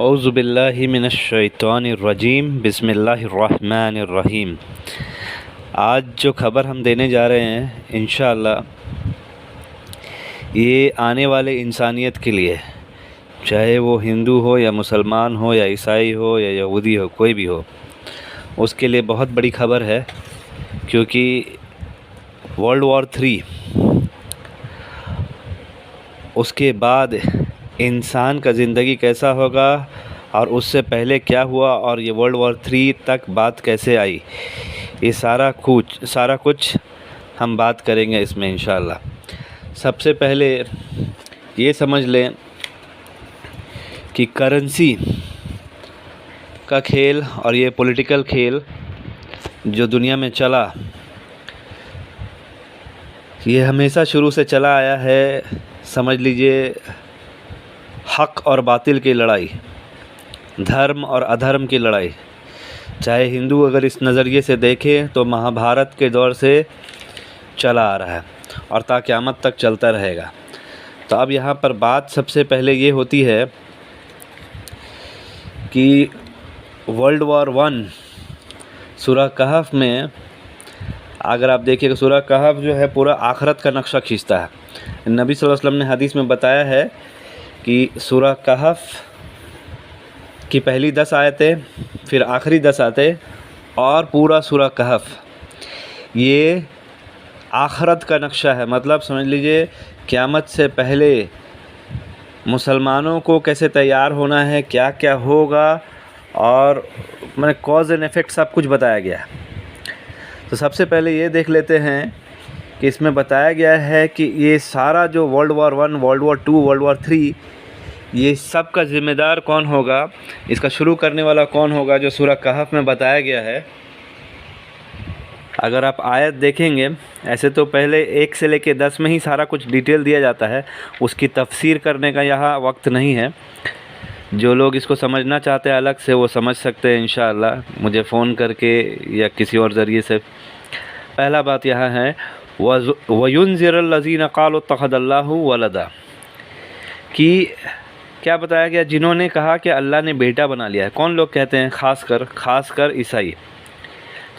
औज़ुबिल्लाहि मिनश्शैतानिर्रजीम बिस्मिल्लाहिर्रहमानिर्रहीम। आज जो ख़बर हम देने जा रहे हैं इंशाअल्लाह ये आने वाले इंसानियत के लिए, चाहे वो हिंदू हो या मुसलमान हो या ईसाई हो या यहूदी हो, कोई भी हो, उसके लिए बहुत बड़ी ख़बर है। क्योंकि वर्ल्ड वॉर 3 उसके बाद इंसान का ज़िंदगी कैसा होगा और उससे पहले क्या हुआ और ये वर्ल्ड वॉर 3 तक बात कैसे आई, ये सारा कुछ हम बात करेंगे इसमें इंशाअल्लाह। सबसे पहले ये समझ लें कि करेंसी का खेल और ये पॉलिटिकल खेल जो दुनिया में चला, ये हमेशा शुरू से चला आया है। समझ लीजिए हक़ और बातिल की लड़ाई, धर्म और अधर्म की लड़ाई। चाहे हिंदू अगर इस नज़रिए से देखें तो महाभारत के दौर से चला आ रहा है और ता क़यामत तक चलता रहेगा। तो अब यहाँ पर बात सबसे पहले ये होती है कि वर्ल्ड वॉर 1 सूरह कहफ़ में अगर आप देखिएगा, सूरह कहफ़ जो है पूरा आखिरत का नक्शा खींचता है। नबी सल्लल्लाहु अलैहि वसल्लम ने हदीस में बताया है कि सूरह कहफ़ की पहली 10 आयतें, फिर आखिरी 10 आयतें और पूरा सूरह कहफ़ ये आखिरत का नक्शा है। मतलब समझ लीजिए क़यामत से पहले मुसलमानों को कैसे तैयार होना है, क्या क्या होगा, और मैंने कॉज एंड इफ़ेक्ट सब कुछ बताया गया है। तो सबसे पहले ये देख लेते हैं कि इसमें बताया गया है कि ये सारा जो world war 1, world war 2, world war 3, ये सब का ज़िम्मेदार कौन होगा, इसका शुरू करने वाला कौन होगा, जो सूरह कहफ़ में बताया गया है। अगर आप आयत देखेंगे, ऐसे तो पहले 1 से लेके 10 में ही सारा कुछ डिटेल दिया जाता है, उसकी तफसीर करने का यहाँ वक्त नहीं है। जो लोग इसको समझना चाहते हैं अलग से, वो समझ सकते हैं इंशाअल्लाह मुझे फ़ोन करके या किसी और ज़रिए से। पहला बात यहाँ है वयुनज़िरल्लज़ीना क़ालू इत्तख़ज़ल्लाहु वलदा, कि क्या बताया गया, जिन्होंने कहा कि अल्लाह ने बेटा बना लिया है। कौन लोग कहते हैं? ख़ासकर ईसाई।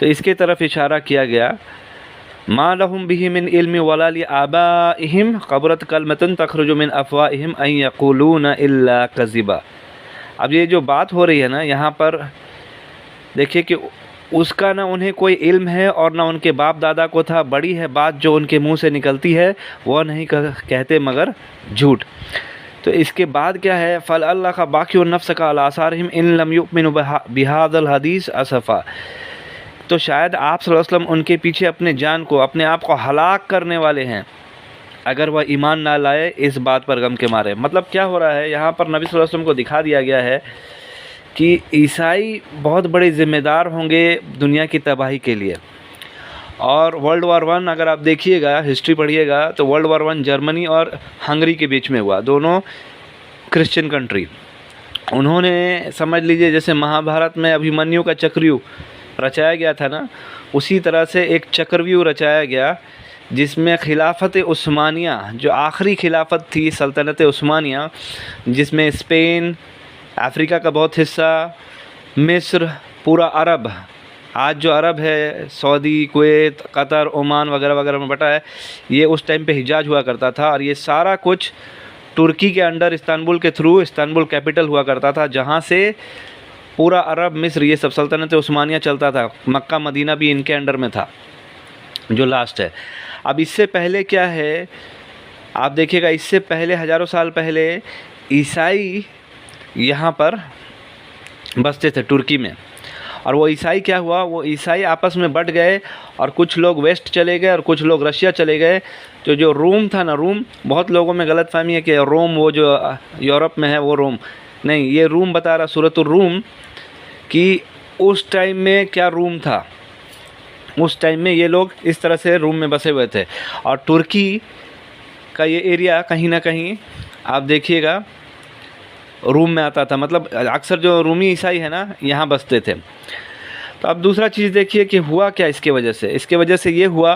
तो इसके तरफ इशारा किया गया, मा लहुम बिही मिन इल्मि वला लि आबाइहिम क़बरत कलमतुन तख़रुजु मिन अफ़वाहिहिम अन यक़ूलूना इल्ला कज़िबा। अब ये जो बात हो रही है ना, यहाँ पर देखिए कि उसका ना उन्हें कोई इल्म है और ना उनके बाप दादा को था। बड़ी है बात जो उनके मुंह से निकलती है, वो नहीं कहते मगर झूठ। तो इसके बाद क्या है, फ़ल अल्लाह का बाक़ी नफ्स का अला आसारिहिम इन लम युमिनु बिहाज़ल हदीस असफ़ा। तो शायद आप सल्लल्लाहु अलैहि वसल्लम उनके पीछे अपने जान को, अपने आप को हलाक करने वाले हैं अगर वह ईमान ना लाए इस बात पर गम के मारे। मतलब क्या हो रहा है यहाँ पर, नबी सल्लल्लाहु अलैहि वसल्लम को दिखा दिया गया है कि ईसाई बहुत बड़े ज़िम्मेदार होंगे दुनिया की तबाही के लिए। और वर्ल्ड वॉर 1 अगर आप देखिएगा, हिस्ट्री पढ़िएगा, तो वर्ल्ड वॉर 1 जर्मनी और हंगरी के बीच में हुआ, दोनों क्रिश्चियन कंट्री। उन्होंने समझ लीजिए जैसे महाभारत में अभिमन्यु का चक्रव्यूह रचाया गया था ना, उसी तरह से एक चक्रव्यूह रचाया गया जिसमें खिलाफत उस्मानिया, जो आखिरी खिलाफत थी सल्तनत उस्मानिया, जिसमें स्पेन, अफ्रीका का बहुत हिस्सा, मिस्र, पूरा अरब, आज जो अरब है, सऊदी, कुवैत, कतर, ओमान वगैरह वगैरह में बटा है, ये उस टाइम पे हिजाज हुआ करता था। और ये सारा कुछ तुर्की के अंडर, इस्तांबुल के थ्रू, इस्तांबुल कैपिटल हुआ करता था, जहाँ से पूरा अरब, मिस्र, ये सब सल्तनत उस्मानिया चलता था। मक्का मदीना भी इनके अंडर में था, जो लास्ट है। अब इससे पहले क्या है, आप देखिएगा, इससे पहले हज़ारों साल पहले ईसाई यहाँ पर बसते थे तुर्की में। और वो ईसाई क्या हुआ, वो ईसाई आपस में बट गए और कुछ लोग वेस्ट चले गए और कुछ लोग रशिया चले गए। तो जो रोम था ना, रोम, बहुत लोगों में गलतफहमी है कि रोम वो जो यूरोप में है वो रोम नहीं, ये रूम बता रहा सूरतुर रूम, कि उस टाइम में क्या रूम था, उस टाइम में ये लोग इस तरह से रूम में बसे हुए थे। और तुर्की का ये एरिया कहीं ना कहीं आप देखिएगा रूम में आता था। मतलब अक्सर जो रूमी ईसाई है ना, यहाँ बसते थे। तो अब दूसरा चीज़ देखिए कि हुआ क्या इसके वजह से। इसके वजह से ये हुआ,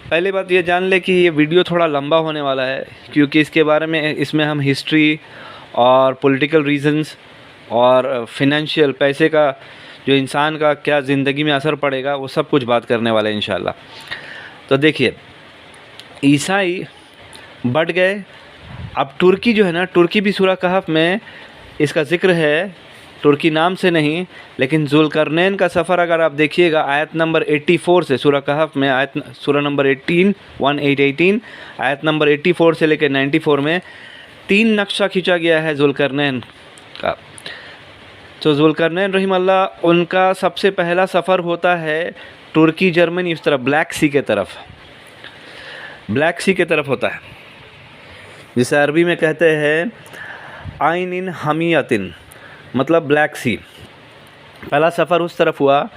पहले बात ये जान ले कि ये वीडियो थोड़ा लंबा होने वाला है, क्योंकि इसके बारे में, इसमें हम हिस्ट्री और पॉलिटिकल रीजंस और फिनेंशियल पैसे का जो इंसान का क्या ज़िंदगी में असर पड़ेगा वो सब कुछ बात करने वाले हैं इंशाल्लाह। तो देखिए ईसाई बढ़ गए। अब तुर्की जो है ना, तुर्की भी सूरह कहफ में इसका ज़िक्र है, तुर्की नाम से नहीं लेकिन ज़ुल्करनैन का सफ़र अगर आप देखिएगा आयत नंबर 84 से, सूरह कहफ में सूरह नंबर 18 आयत नंबर 84 से लेकर 94 में 3 नक्शा खींचा गया है ज़ुल्करनैन का। तो ज़ुल्करनैन रहिमहुल्लाह उनका सबसे पहला सफ़र होता है तुर्की जर्मनी इस तरफ ब्लैक सी के तरफ होता है, जिसे अरबी में कहते हैं आइन इन हमियतिन, मतलब ब्लैक सी। पहला सफ़र उस तरफ हुआ,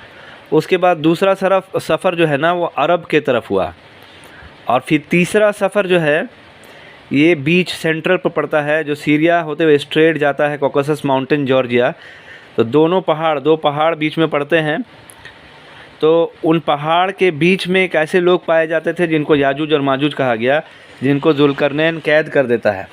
उसके बाद दूसरा सफ़र जो है ना वो अरब के तरफ हुआ, और फिर तीसरा सफ़र जो है ये बीच सेंट्रल पर पड़ता है, जो सीरिया होते हुए स्ट्रेट जाता है कॉकेसस माउंटेन जॉर्जिया। तो दो पहाड़ बीच में पड़ते हैं। तो उन पहाड़ के बीच में एक ऐसे लोग पाए जाते थे जिनको याजूज और माजूज कहा गया, जिनको ज़ुल्करनैन कैद कर देता है।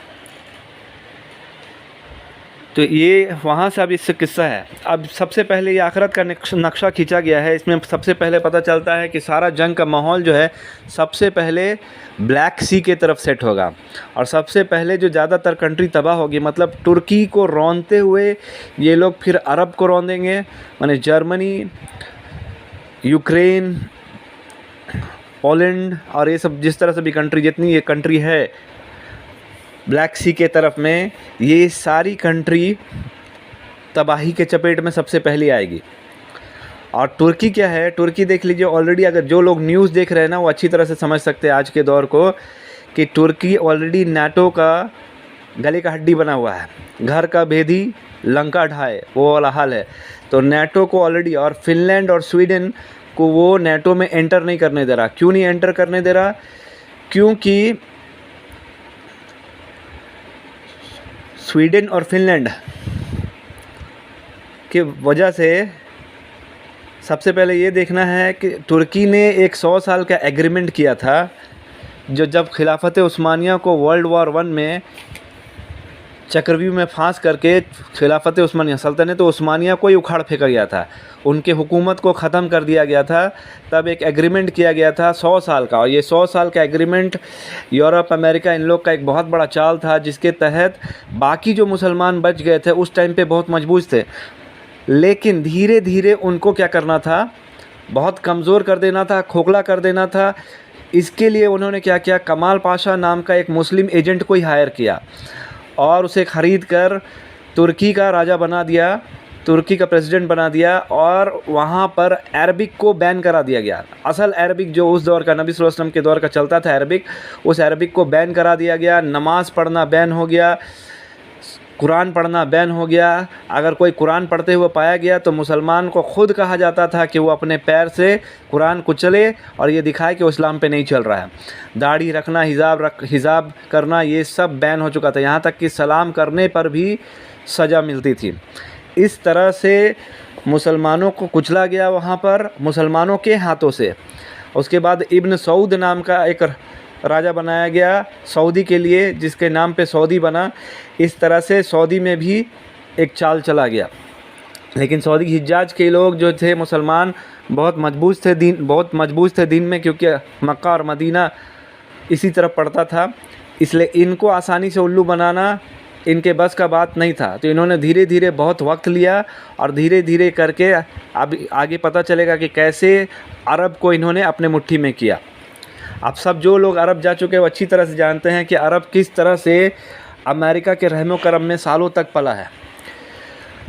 तो ये वहाँ से अब इससे किस्सा है। अब सबसे पहले ये आखिरत का नक्शा खींचा गया है। इसमें सबसे पहले पता चलता है कि सारा जंग का माहौल जो है सबसे पहले ब्लैक सी के तरफ सेट होगा, और सबसे पहले जो ज़्यादातर कंट्री तबाह होगी, मतलब तुर्की को रौंदते हुए ये लोग फिर अरब को रौंदेंगे, माने जर्मनी, यूक्रेन, पोलैंड और ये सब जिस तरह से भी कंट्री, जितनी ये कंट्री है ब्लैक सी के तरफ में, ये सारी कंट्री तबाही के चपेट में सबसे पहले आएगी। और तुर्की क्या है, तुर्की देख लीजिए ऑलरेडी, अगर जो लोग न्यूज़ देख रहे हैं ना वो अच्छी तरह से समझ सकते हैं आज के दौर को, कि तुर्की ऑलरेडी नाटो का गले का हड्डी बना हुआ है। घर का भेदी लंका ढाए वो वाला हाल है। तो नाटो को ऑलरेडी, और फिनलैंड और स्वीडन को वो नाटो में एंटर नहीं करने दे रहा। क्यों नहीं एंटर करने दे रहा? क्योंकि स्वीडन और फिनलैंड की वजह से सबसे पहले ये देखना है कि तुर्की ने एक 100 साल का एग्रीमेंट किया था, जो जब खिलाफत उस्मानिया को वर्ल्ड वॉर 1 में चक्रव्यूह में फांस करके खिलाफत उस्मानिया, सल्तनत उस्मानिया को ही उखाड़ फेंका गया था, उनके हुकूमत को ख़त्म कर दिया गया था। तब एक एग्रीमेंट किया गया था 100 साल का, और ये 100 साल का एग्रीमेंट यूरोप, अमेरिका, इन लोग का एक बहुत बड़ा चाल था, जिसके तहत बाकी जो मुसलमान बच गए थे उस टाइम पे बहुत मजबूत थे, लेकिन धीरे धीरे उनको क्या करना था, बहुत कमज़ोर कर देना था, खोखला कर देना था। इसके लिए उन्होंने क्या किया, कमाल पाशा नाम का एक मुस्लिम एजेंट को ही हायर किया और उसे ख़रीद कर तुर्की का राजा बना दिया, तुर्की का प्रेसिडेंट बना दिया, और वहाँ पर अरबिक को बैन करा दिया गया। असल अरबिक जो उस दौर का, नबी सल्लल्लाहु अलैहि वसल्लम के दौर का चलता था अरबिक, उस अरबिक को बैन करा दिया गया। नमाज़ पढ़ना बैन हो गया, कुरान पढ़ना बैन हो गया। अगर कोई कुरान पढ़ते हुए पाया गया तो मुसलमान को ख़ुद कहा जाता था कि वो अपने पैर से कुरान कुचले और ये दिखाए कि वो इस्लाम पे नहीं चल रहा है। दाढ़ी रखना, हिजाब करना, ये सब बैन हो चुका था। यहाँ तक कि सलाम करने पर भी सज़ा मिलती थी। इस तरह से मुसलमानों को कुचला गया वहाँ पर मुसलमानों के हाथों से। उसके बाद इब्न सऊद नाम का एक राजा बनाया गया सऊदी के लिए, जिसके नाम पे सऊदी बना। इस तरह से सऊदी में भी एक चाल चला गया। लेकिन सऊदी हिज्जाज के लोग जो थे मुसलमान बहुत मजबूत थे दीन में, क्योंकि मक्का और मदीना इसी तरफ पड़ता था, इसलिए इनको आसानी से उल्लू बनाना इनके बस का बात नहीं था। तो इन्होंने धीरे धीरे बहुत वक्त लिया और धीरे धीरे करके अब आगे पता चलेगा कि कैसे अरब को इन्होंने अपने मुट्ठी में किया। अब सब जो लोग अरब जा चुके हैं वो अच्छी तरह से जानते हैं कि अरब किस तरह से अमेरिका के रहमो करम में सालों तक पला है।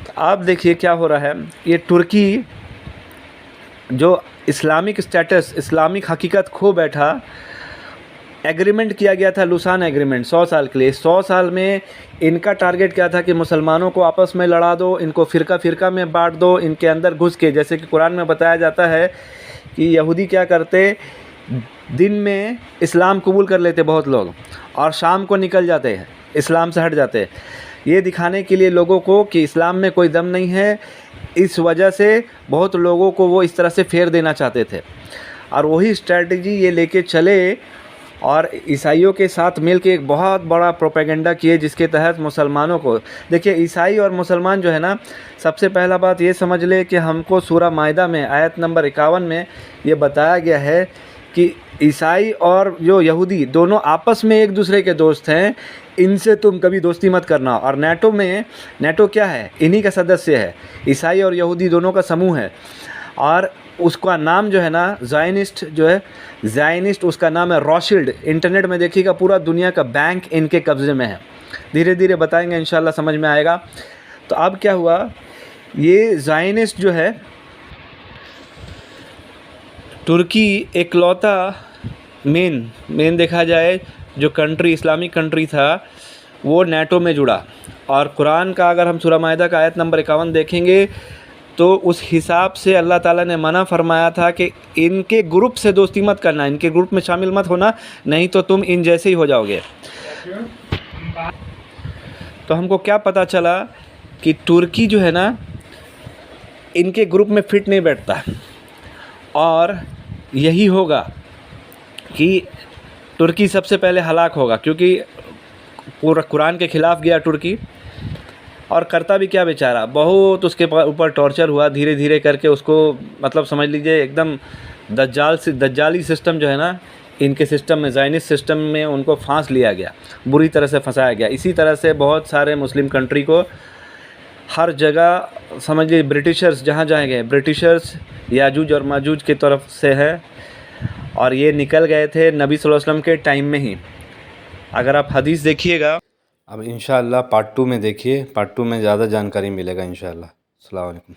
तो आप देखिए क्या हो रहा है। ये तुर्की जो इस्लामिक स्टेटस, इस्लामिक हकीकत खो बैठा, एग्रीमेंट किया गया था लुसान एग्रीमेंट 100 साल के लिए। 100 साल में इनका टारगेट क्या था कि मुसलमानों को आपस में लड़ा दो, इनको फ़िरका में बांट दो, इनके अंदर घुस के, जैसे कि कुरान में बताया जाता है कि यहूदी क्या करते, दिन में इस्लाम कबूल कर लेते बहुत लोग और शाम को निकल जाते हैं, इस्लाम से हट जाते हैं, ये दिखाने के लिए लोगों को कि इस्लाम में कोई दम नहीं है। इस वजह से बहुत लोगों को वो इस तरह से फेर देना चाहते थे, और वही स्ट्रैटेजी ये लेके चले और ईसाइयों के साथ मिल के एक बहुत बड़ा प्रोपेगेंडा किए, जिसके तहत मुसलमानों को, देखिए ईसाई और मुसलमान जो है ना, सबसे पहला बात ये समझ ले कि हमको सूरह माइदा में आयत नंबर 51 में ये बताया गया है कि ईसाई और जो यहूदी दोनों आपस में एक दूसरे के दोस्त हैं, इनसे तुम कभी दोस्ती मत करना। और नेटो क्या है, इन्हीं का सदस्य है, ईसाई और यहूदी दोनों का समूह है। और उसका नाम जो है ना, ज़ायनिस्ट जो है, ज़ायनिस्ट उसका नाम है रॉथशिल्ड। इंटरनेट में देखिएगा, पूरा दुनिया का बैंक इनके कब्ज़े में है। धीरे धीरे बताएंगे, इंशाल्लाह समझ में आएगा। तो अब क्या हुआ, ये ज़ायनिस्ट जो है, तुर्की एकलौता मेन देखा जाए जो कंट्री, इस्लामिक कंट्री था, वो नेटो में जुड़ा। और कुरान का अगर हम सूरह माइदा का आयत नंबर 51 देखेंगे तो उस हिसाब से अल्लाह ताला ने मना फरमाया था कि इनके ग्रुप से दोस्ती मत करना, इनके ग्रुप में शामिल मत होना, नहीं तो तुम इन जैसे ही हो जाओगे। तो हमको क्या पता चला कि तुर्की जो है ना, इनके ग्रुप में फिट नहीं बैठता। और यही होगा कि तुर्की सबसे पहले हलाक होगा, क्योंकि पूरा कुरान के ख़िलाफ़ गया तुर्की। और करता भी क्या बेचारा, बहुत उसके ऊपर टॉर्चर हुआ, धीरे धीरे करके उसको, मतलब समझ लीजिए एकदम दज्जाली सिस्टम जो है ना, इनके सिस्टम में, ज़ायनिस्ट सिस्टम में उनको फांस लिया गया, बुरी तरह से फंसाया गया। इसी तरह से बहुत सारे मुस्लिम कंट्री को हर जगह, समझ लीजिए ब्रिटिशर्स जहाँ गए, ब्रिटिशर्स याजूज और माजूज की तरफ से है, और ये निकल गए थे नबी सल्लल्लाहु अलैहि वसल्लम के टाइम में ही। अगर आप हदीस देखिएगा, अब इंशाअल्लाह पार्ट 2 में देखिए, पार्ट 2 में ज़्यादा जानकारी मिलेगा इंशाअल्लाह। अस्सलाम वालेकुम।